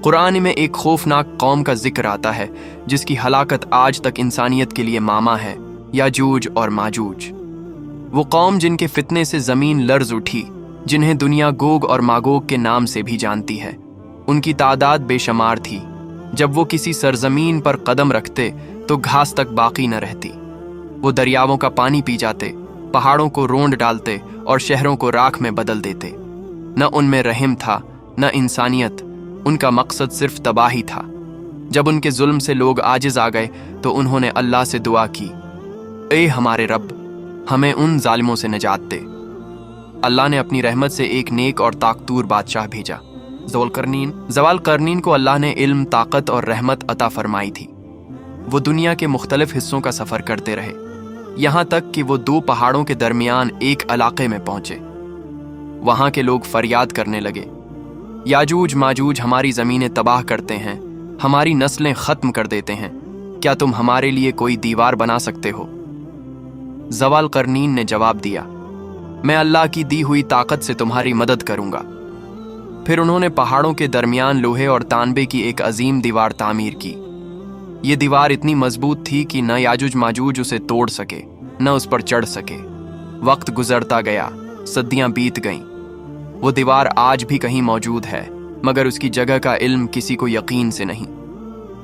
कुरान में एक खौफनाक कौम का जिक्र आता है जिसकी हलाकत आज तक इंसानियत के लिए मामा है, याजूज और माजूज। वो कौम जिनके फितने से ज़मीन लर्ज उठी, जिन्हें दुनिया गोग और मागोग के नाम से भी जानती है। उनकी तादाद बेशुमार थी। जब वो किसी सरजमीन पर कदम रखते तो घास तक बाकी न रहती। वो दरियाओं का पानी पी जाते, पहाड़ों को रोंद डालते और शहरों को राख में बदल देते। न उनमें रहम था, न इंसानियत। उनका मकसद सिर्फ तबाही था। जब उनके जुल्म से लोग आजिज आ गए तो उन्होंने अल्लाह से दुआ की, ए हमारे रब, हमें उन जालिमों से निजात दे। अल्लाह ने अपनी रहमत से एक नेक और ताकतूर बादशाह भेजा, ज़वालकरनीन को अल्लाह ने इल्म, ताकत और रहमत अता फरमाई थी। वो दुनिया के मुख्तलिफ हिस्सों का सफ़र करते रहे, यहाँ तक कि वो 2 पहाड़ों के दरमियान एक इलाके में पहुंचे। वहाँ के लोग फरियाद करने लगे, याजूज माजूज हमारी ज़मीनें तबाह करते हैं, हमारी नस्लें ख़त्म कर देते हैं। क्या तुम हमारे लिए कोई दीवार बना सकते हो? ज़वालकरनीन ने जवाब दिया, मैं अल्लाह की दी हुई ताकत से तुम्हारी मदद करूंगा। फिर उन्होंने पहाड़ों के दरमियान लोहे और तांबे की एक अजीम दीवार तामीर की। ये दीवार इतनी मजबूत थी कि न याजूज माजूज उसे तोड़ सके, न उस पर चढ़ सके। वक्त गुजरता गया, सदियां बीत गईं। वो दीवार आज भी कहीं मौजूद है, मगर उसकी जगह का इल्म किसी को यकीन से नहीं।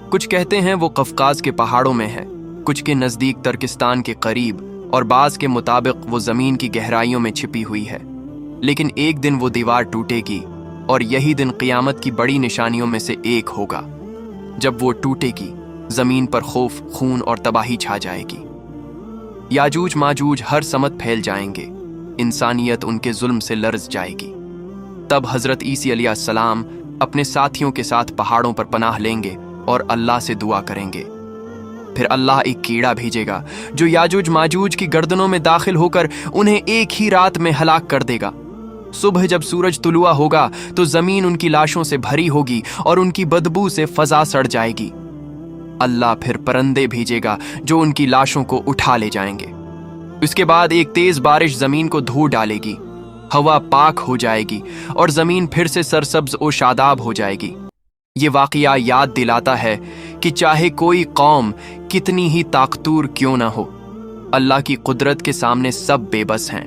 कुछ कहते हैं वो कफकाज के पहाड़ों में है, कुछ के नज़दीक तुर्किस्तान के करीब, और बाज़ के मुताबिक वो ज़मीन की गहराइयों में छिपी हुई है। लेकिन एक दिन वो दीवार टूटेगी और यही दिन क़ियामत की बड़ी निशानियों में से एक होगा। जब वो टूटेगी, ज़मीन पर खौफ, खून और तबाही छा जाएगी। याजूज माजूज हर समत फैल जाएंगे, इंसानियत उनके जुल्म से लर्ज जाएगी। तब हज़रत ईसा अलैहिस्सलाम अपने साथियों के साथ पहाड़ों पर पनाह लेंगे और अल्लाह से दुआ करेंगे। फिर अल्लाह एक कीड़ा भेजेगा जो याजूज माजूज की गर्दनों में दाखिल होकर उन्हें एक ही रात में हलाक कर देगा। सुबह जब सूरज तुलुआ होगा तो ज़मीन उनकी लाशों से भरी होगी और उनकी बदबू से फ़ज़ा सड़ जाएगी। अल्लाह फिर परिंदे भेजेगा जो उनकी लाशों को उठा ले जाएंगे। इसके बाद एक तेज़ बारिश ज़मीन को धो डालेगी, हवा पाक हो जाएगी और ज़मीन फिर से सरसब्ज और शादाब हो जाएगी। ये वाक़या याद दिलाता है कि चाहे कोई कौम कितनी ही ताकतूर क्यों ना हो, अल्लाह की कुदरत के सामने सब बेबस हैं।